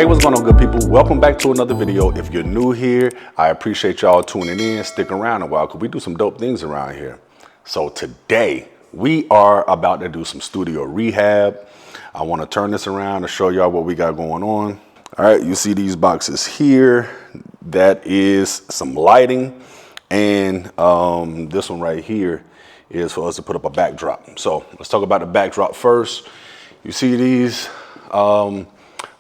Hey, what's going on, good people? Welcome back to another video. If you're new here, I appreciate y'all tuning in. Stick around a while because we do some dope things around here. So today we are about to do some studio rehab. I want to turn this around to show y'all what we got going on. All right, you see these boxes here. That is some lighting, and this one right here is for us to put up a backdrop. So let's talk about the backdrop first. You see these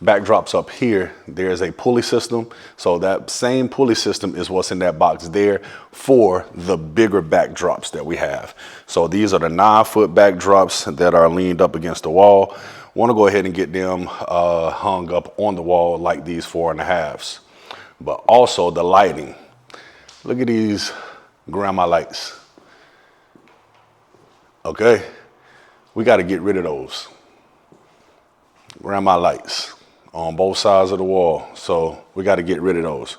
backdrops up here. There's a pulley system. So that same pulley system is what's in that box there for the bigger backdrops that we have. So these are the 9-foot backdrops that are leaned up against the wall. Want to go ahead and get them hung up on the wall like these 4.5s. But also the lighting. Look at these grandma lights. Okay, we got to get rid of those grandma lights on both sides of the wall. So we got to get rid of those.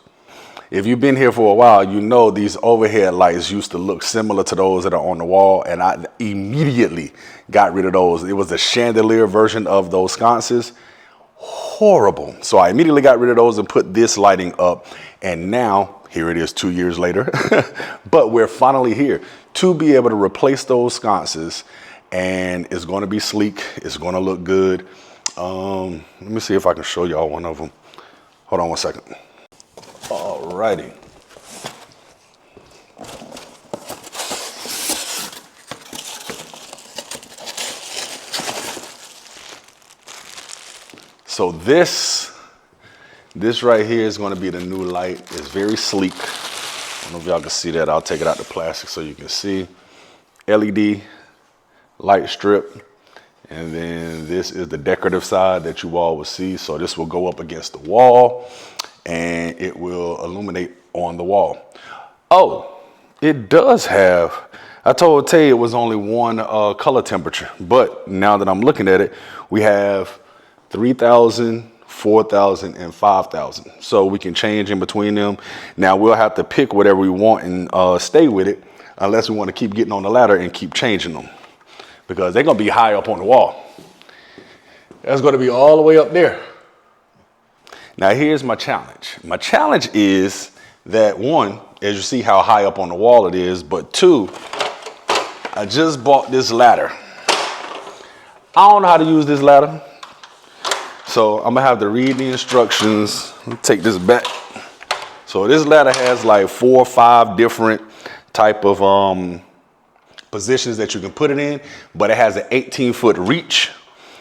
If you've been here for a while, you know these overhead lights used to look similar to those that are on the wall, and I immediately got rid of those. It was the chandelier version of those sconces. Horrible. So I immediately got rid of those and put this lighting up, and now here it is 2 years later. But we're finally here to be able to replace those sconces, and it's going to be sleek. It's going to look good. Let me see if I can show y'all one of them. Hold on one second. Alrighty. So this right here is going to be the new light. It's very sleek. I don't know if y'all can see that. I'll take it out the plastic so you can see. LED light strip. And then this is the decorative side that you all will see. So this will go up against the wall and it will illuminate on the wall. Oh, it does have, I told Tay it was only one color temperature, but now that I'm looking at it, we have 3,000, 4,000, and 5,000. So we can change in between them. Now we'll have to pick whatever we want and stay with it, unless we want to keep getting on the ladder and keep changing them, because they're going to be high up on the wall. That's going to be all the way up there. Now here's my challenge. My challenge is that, one, as you see how high up on the wall it is, but two, I just bought this ladder. I don't know how to use this ladder, so I'm gonna have to read the instructions. Let me take this back. So this ladder has like 4 or 5 different type of positions that you can put it in, but it has an 18-foot reach.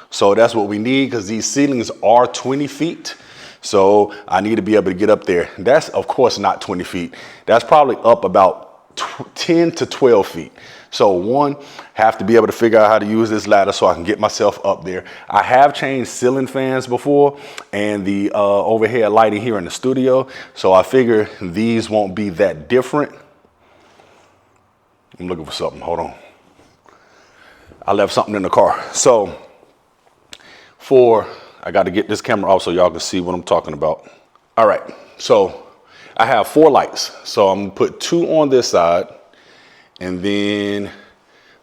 So that's what we need, because these ceilings are 20 feet. So I need to be able to get up there. That's of course not 20 feet. That's probably up about 10 to 12 feet. So one, have to be able to figure out how to use this ladder so I can get myself up there. I have changed ceiling fans before and the overhead lighting here in the studio. So I figure these won't be that different. I'm looking for something, hold on. I left something in the car. So I got to get this camera off so y'all can see what I'm talking about. All right, so I have 4 lights. So I'm gonna put 2 on this side, and then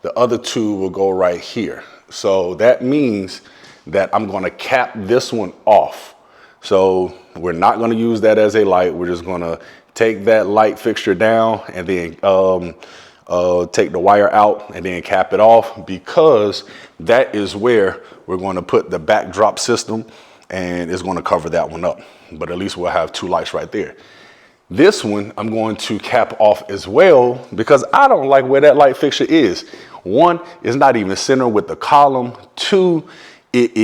the other 2 will go right here. So that means that I'm gonna cap this one off. So we're not gonna use that as a light. We're just gonna take that light fixture down and then take the wire out and then cap it off, because that is where we're going to put the backdrop system, and it's going to cover that one up. But at least we'll have 2 lights right there. This one I'm going to cap off as well, because I don't like where that light fixture is. 1, it's not even centered with the column. 2, it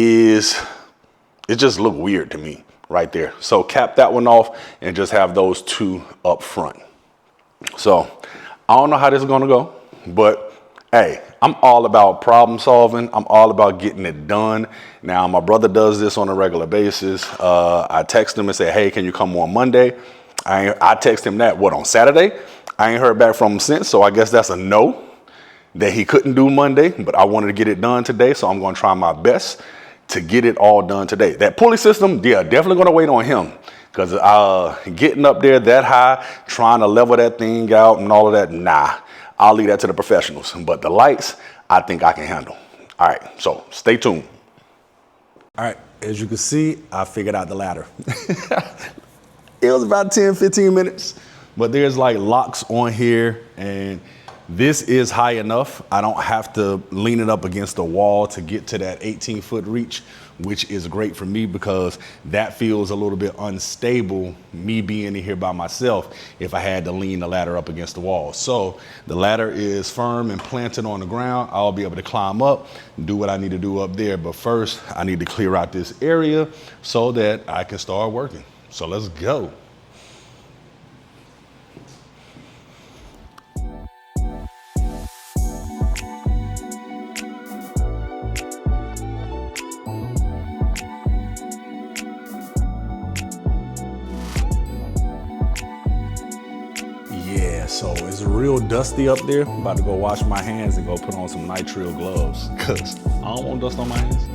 just look weird to me right there. So cap that one off and just have those 2 up front. So I don't know how this is gonna go, but hey, I'm all about problem solving. I'm all about getting it done. Now, my brother does this on a regular basis. I text him and say, hey, can you come on Monday? I text him that, on Saturday? I ain't heard back from him since, so I guess that's a no, that he couldn't do Monday, but I wanted to get it done today, so I'm gonna try my best to get it all done today. That pulley system, yeah, definitely gonna wait on him. Because getting up there that high, trying to level that thing out and all of that, nah. I'll leave that to the professionals. But the lights, I think I can handle. All right, so stay tuned. All right, as you can see, I figured out the ladder. It was about 10, 15 minutes, but there's like locks on here, and this is high enough. I don't have to lean it up against the wall to get to that 18-foot reach, which is great for me because that feels a little bit unstable, me being in here by myself, if I had to lean the ladder up against the wall. So the ladder is firm and planted on the ground. I'll be able to climb up, do what I need to do up there. But first, I need to clear out this area so that I can start working. So let's go. Yeah, so it's real dusty up there. I'm about to go wash my hands and go put on some nitrile gloves because I don't want dust on my hands.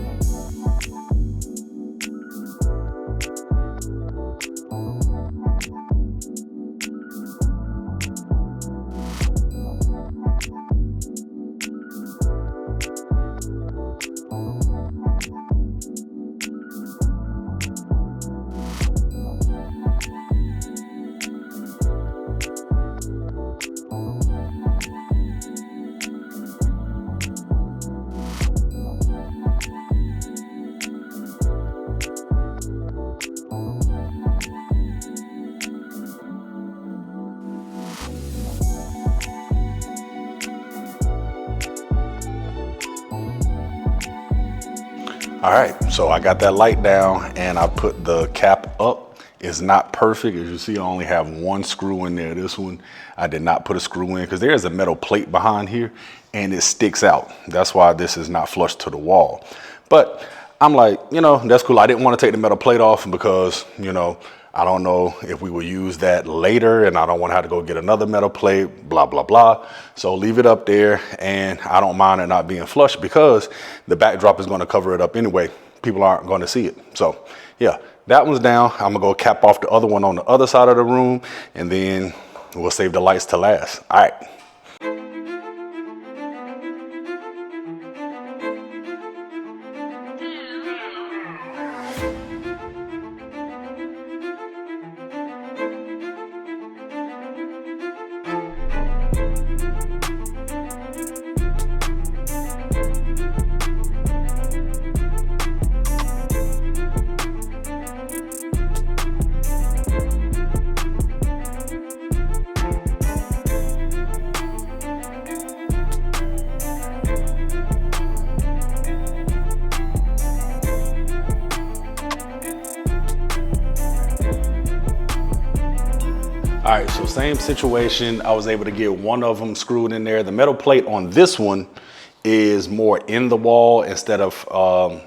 All right, so I got that light down and I put the cap up. It's not perfect. As you see, I only have one screw in there. This one, I did not put a screw in because there is a metal plate behind here and it sticks out. That's why this is not flush to the wall. But I'm like, you know, that's cool. I didn't want to take the metal plate off because, you know, I don't know if we will use that later and I don't want to have to go get another metal plate, blah, blah, blah. So leave it up there, and I don't mind it not being flush because the backdrop is going to cover it up anyway. People aren't going to see it. So yeah, that one's down. I'm gonna go cap off the other one on the other side of the room, and then we'll save the lights to last. All right. All right, so same situation. I was able to get one of them screwed in there. The metal plate on this one is more in the wall instead of,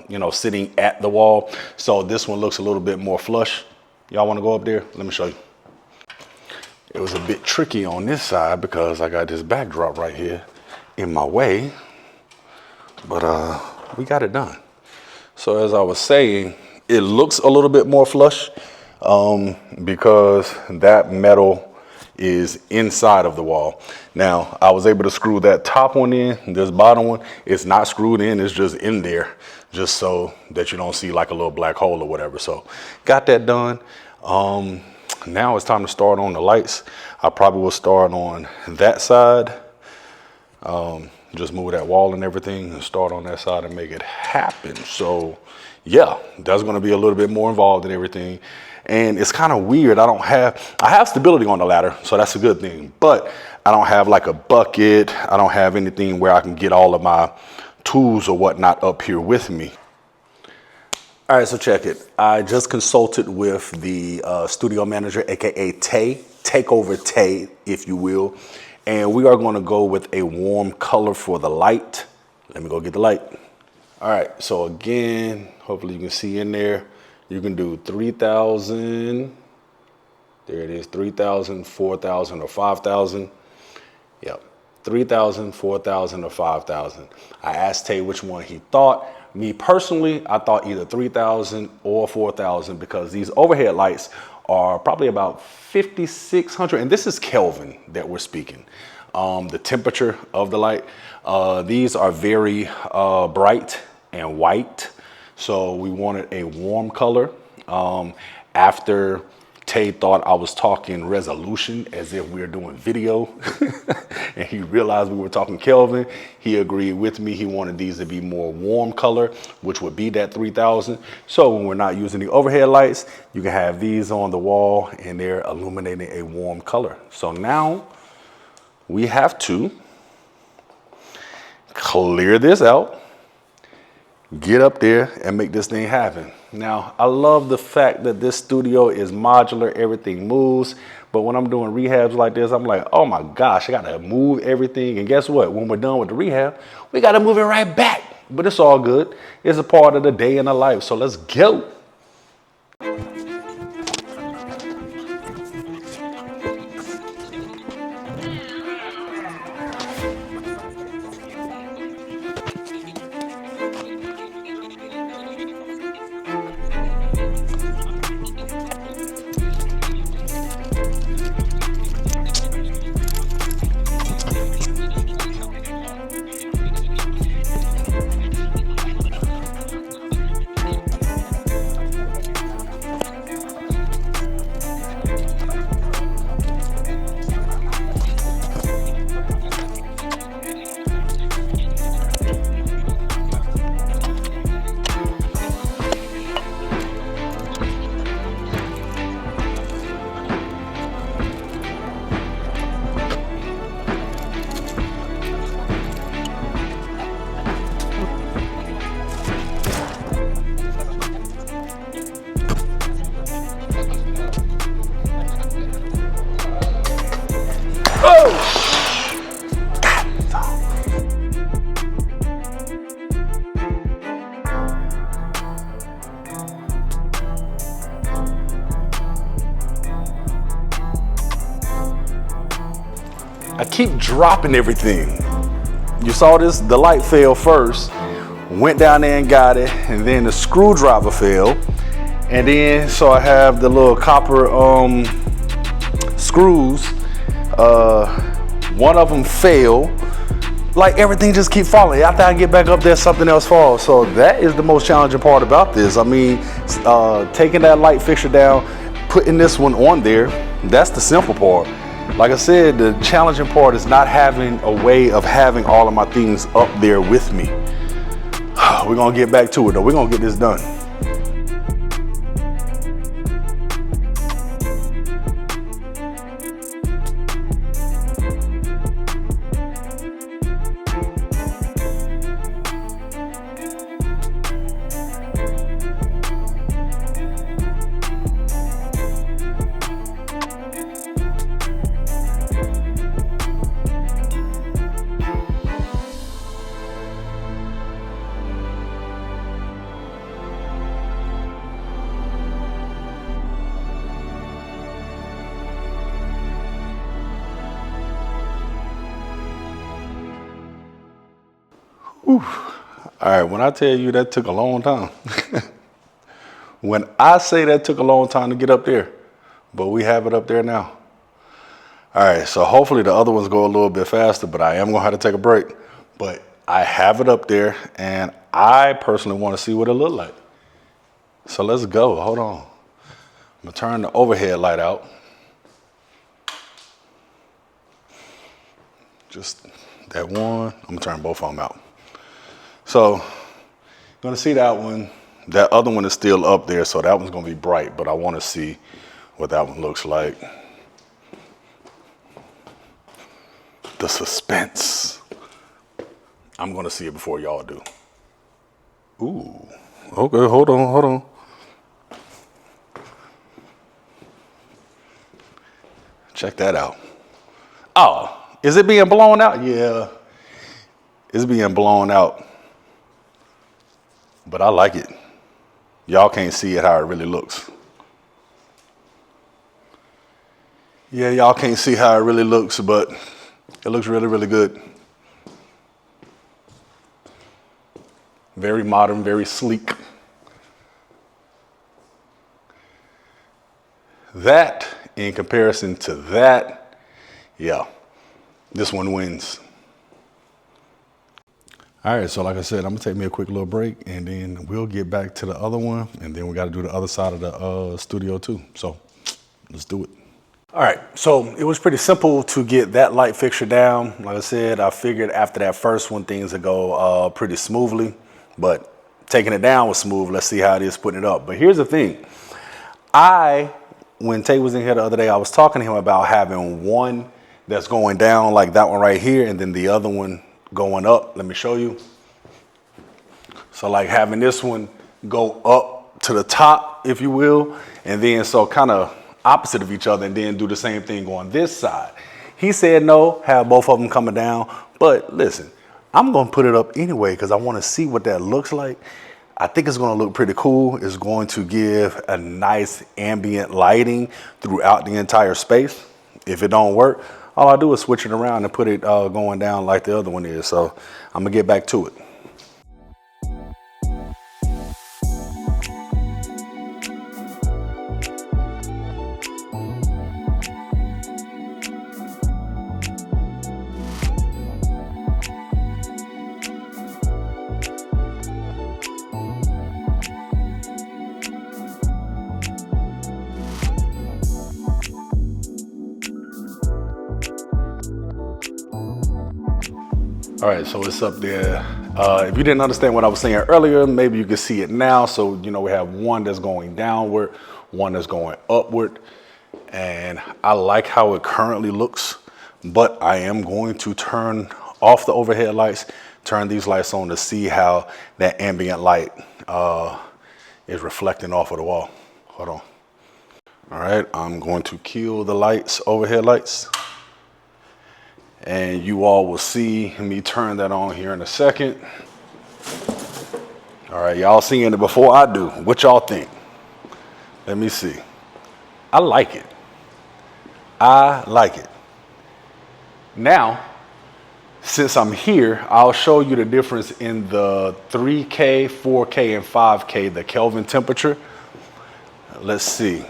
you know, sitting at the wall. So this one looks a little bit more flush. Y'all wanna go up there? Let me show you. It was a bit tricky on this side because I got this backdrop right here in my way, but we got it done. So as I was saying, it looks a little bit more flush because that metal is inside of the wall. Now, I was able to screw that top one in. This bottom one, it's not screwed in, it's just in there, just so that you don't see like a little black hole or whatever. So got that done. Now it's time to start on the lights. I probably will start on that side. Just move that wall and everything and start on that side and make it happen. So yeah, that's gonna be a little bit more involved in everything. And it's kind of weird. I have stability on the ladder, so that's a good thing. But I don't have like a bucket. I don't have anything where I can get all of my tools or whatnot up here with me. All right, so check it. I just consulted with the studio manager, AKA Tay, Takeover Tay, if you will. And we are gonna go with a warm color for the light. Let me go get the light. All right, so again, hopefully you can see in there. You can do 3,000, there it is, 3,000, 4,000, or 5,000. Yep, 3,000, 4,000, or 5,000. I asked Tay which one he thought. Me personally, I thought either 3,000 or 4,000 because these overhead lights are probably about 5,600, and this is Kelvin that we're speaking. The temperature of the light. These are very bright and white. So we wanted a warm color. After Tay thought I was talking resolution as if we were doing video and he realized we were talking Kelvin, he agreed with me. He wanted these to be more warm color, which would be that 3000. So when we're not using the overhead lights, you can have these on the wall and they're illuminating a warm color. So now we have to clear this out, get up there and make this thing happen. Now, I love the fact that this studio is modular, everything moves. But when I'm doing rehabs like this, I'm like, oh my gosh, I gotta move everything. And guess what? When we're done with the rehab, we gotta move it right back. But it's all good. It's a part of the day in the life. So let's go. I keep dropping everything. You saw this, the light fell first, went down there and got it, and then the screwdriver fell. And then, so I have the little copper screws. One of them fell. Like everything just keep falling. After I get back up there, something else falls. So that is the most challenging part about this. I mean, taking that light fixture down, putting this one on there, that's the simple part. Like I said, the challenging part is not having a way of having all of my things up there with me. We're gonna get back to it though. We're gonna get this done. Whew. All right, when I tell you that took a long time, when I say that took a long time to get up there, but we have it up there now. All right, so hopefully the other ones go a little bit faster, but I am gonna have to take a break. But I have it up there and I personally wanna see what it look like. So let's go, hold on. I'm gonna turn the overhead light out. Just that one, I'm gonna turn both of them out. So, you're gonna see that one. That other one is still up there, so that one's gonna be bright, but I wanna see what that one looks like. The suspense. I'm gonna see it before y'all do. Ooh, okay, hold on. Check that out. Oh, is it being blown out? Yeah, it's being blown out. But I like it. Y'all can't see it how it really looks. Yeah, y'all can't see how it really looks, but it looks really, really good. Very modern, very sleek. That, in comparison to that, yeah, this one wins. All right, so like I said, I'm gonna take me a quick little break and then we'll get back to the other one, and then we gotta do the other side of the studio too. So let's do it. All right, so it was pretty simple to get that light fixture down. Like I said, I figured after that first one, things would go pretty smoothly, but taking it down was smooth. Let's see how it is putting it up. But here's the thing. When Tay was in here the other day, I was talking to him about having one that's going down like that one right here, and then the other one going up. Let me show you. So like having this one go up to the top, if you will, and then so kind of opposite of each other, and then do the same thing on this side. He said no, have both of them coming down. But listen, I'm gonna put it up anyway because I want to see what that looks like. I think it's gonna look pretty cool. It's going to give a nice ambient lighting throughout the entire space. If it don't work, all I do is switch it around and put it going down like the other one is. So I'm gonna get back to it. All right, so it's up there. If you didn't understand what I was saying earlier, maybe you can see it now. So, you know, we have one that's going downward, one that's going upward. And I like how it currently looks, but I am going to turn off the overhead lights, turn these lights on to see how that ambient light is reflecting off of the wall. Hold on. All right, I'm going to kill the lights, overhead lights. And you all will see me turn that on here in a second. All right, y'all seeing it before I do. What y'all think? Let me see. I like it. I like it. Now, since I'm here, I'll show you the difference in the 3K, 4K, and 5K, the Kelvin temperature. Let's see.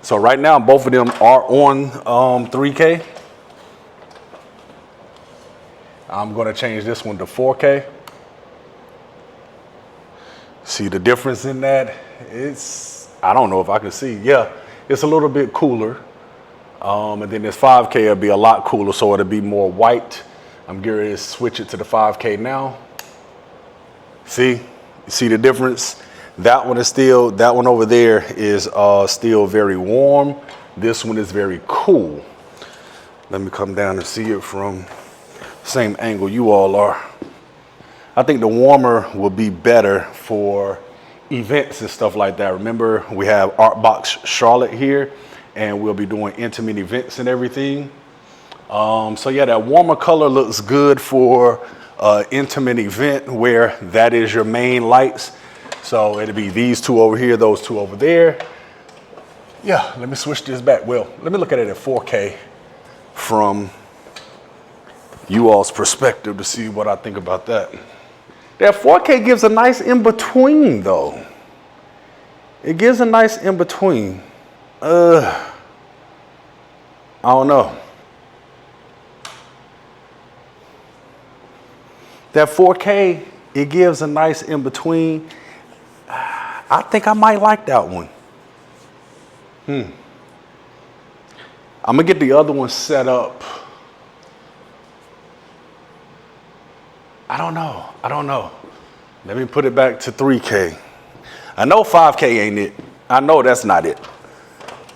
So right now, both of them are on 3K. I'm gonna change this one to 4K. See the difference in that? I don't know if I can see. Yeah, it's a little bit cooler. And then this 5K will be a lot cooler, so it'll be more white. I'm getting ready to switch it to the 5K now. See, you see the difference? That one over there is still very warm. This one is very cool. Let me come down and see it from the same angle you all are. I think the warmer will be better for events and stuff like that. Remember, we have Art Box Charlotte here, and we'll be doing intimate events and everything. So yeah, that warmer color looks good for intimate event where that is your main lights. So it'll be these two over here, those two over there. Yeah, let me switch this back. Well, let me look at it at 4K from you all's perspective to see what I think about that. That 4K gives a nice in-between though. It gives a nice in-between. I don't know. That 4K, it gives a nice in-between. I think I might like that one. I'm gonna get the other one set up. I don't know. Let me put it back to 3K. I know 5K ain't it. I know that's not it.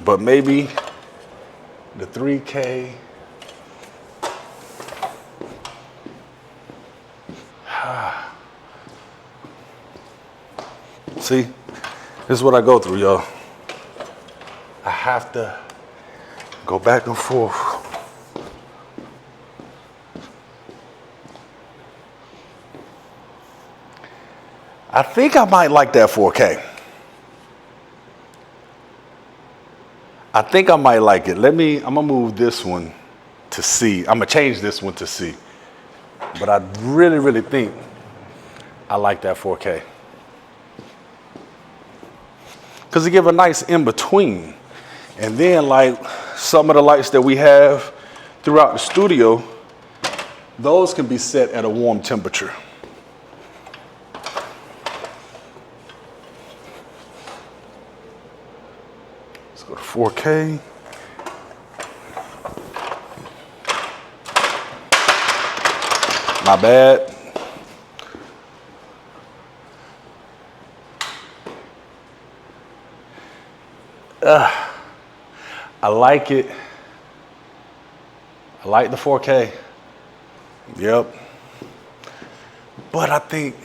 But maybe the 3K. See, this is what I go through, y'all. I have to go back and forth. I think I might like that 4K. I think I might like it. I'm gonna move this one to C. I'm gonna change this one to C. But I really, really think I like that 4K. Because it give a nice in-between. And then like some of the lights that we have throughout the studio, those can be set at a warm temperature. Let's go to 4K. My bad. I like it. I like the 4K. Yep. But I think,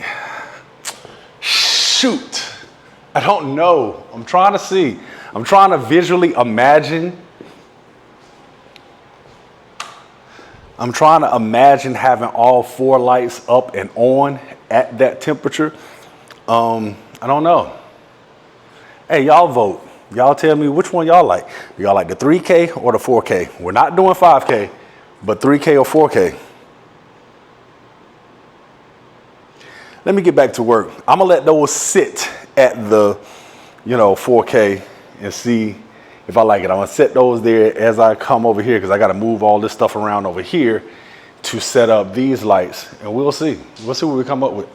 shoot, I don't know. I'm trying to see. I'm trying to visually imagine. I'm trying to imagine having all 4 lights up and on at that temperature. I don't know. Hey, y'all vote. Y'all tell me which one y'all like. Do y'all like the 3K or the 4K? We're not doing 5K, but 3K or 4K. Let me get back to work. I'm gonna let those sit at the, 4K and see if I like it. I'm gonna set those there as I come over here because I gotta move all this stuff around over here to set up these lights, and we'll see. We'll see what we come up with.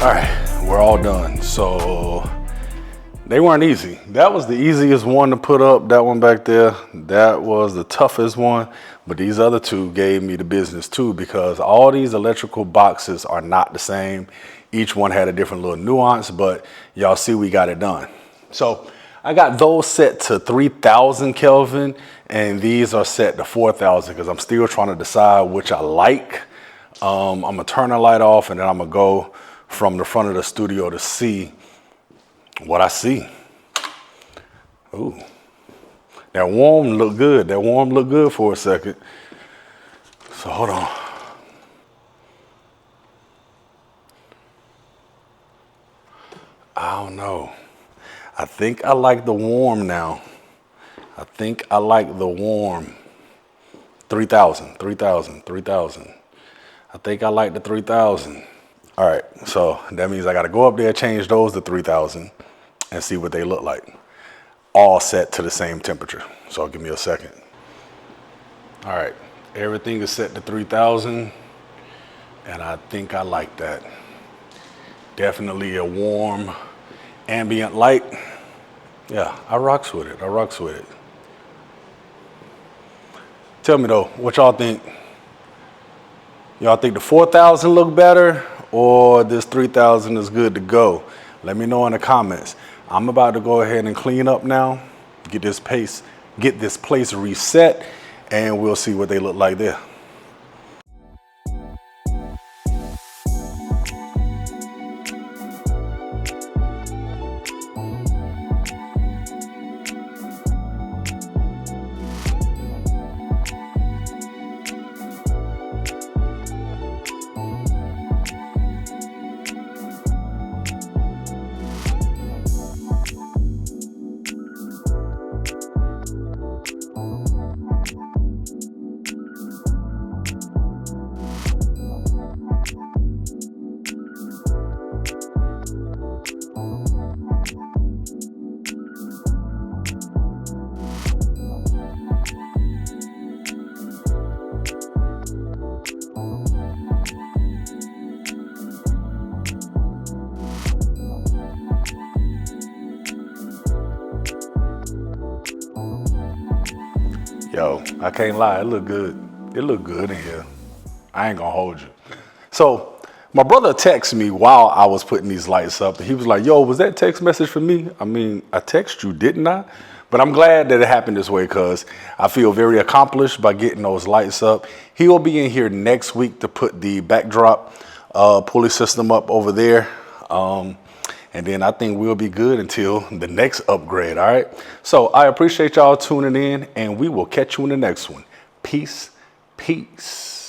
All right, we're all done. So they weren't easy. That was the easiest one to put up, that one back there. That was the toughest one, but these other two gave me the business too, because all these electrical boxes are not the same. Each one had a different little nuance, but y'all see we got it done. So I got those set to 3,000 Kelvin, and these are set to 4,000 because I'm still trying to decide which I like. I'm gonna turn the light off, and then I'm gonna go from the front of the studio to see what I see. Ooh, that warm looked good. That warm looked good for a second. So hold on. I don't know. I think I like the warm now. I think I like the warm. 3,000, 3,000, 3,000. I think I like the 3,000. All right, so that means I gotta go up there, change those to 3,000 and see what they look like. All set to the same temperature. So give me a second. All right, everything is set to 3,000 and I think I like that. Definitely a warm ambient light. Yeah, I rocks with it, I rocks with it. Tell me though, what y'all think? Y'all think the 4,000 look better or this 3,000 is good to go? Let me know in the comments. I'm about to go ahead and clean up now, get this place reset, and we'll see what they look like there. Yo, I can't lie, it look good. It look good in here. I ain't gonna hold you. So my brother texted me while I was putting these lights up, and he was like, yo, was that text message for me? I mean, I texted you, didn't I? But I'm glad that it happened this way because I feel very accomplished by getting those lights up. He will be in here next week to put the backdrop pulley system up over there. And then I think we'll be good until the next upgrade, all right? So I appreciate y'all tuning in, and we will catch you in the next one. Peace, peace.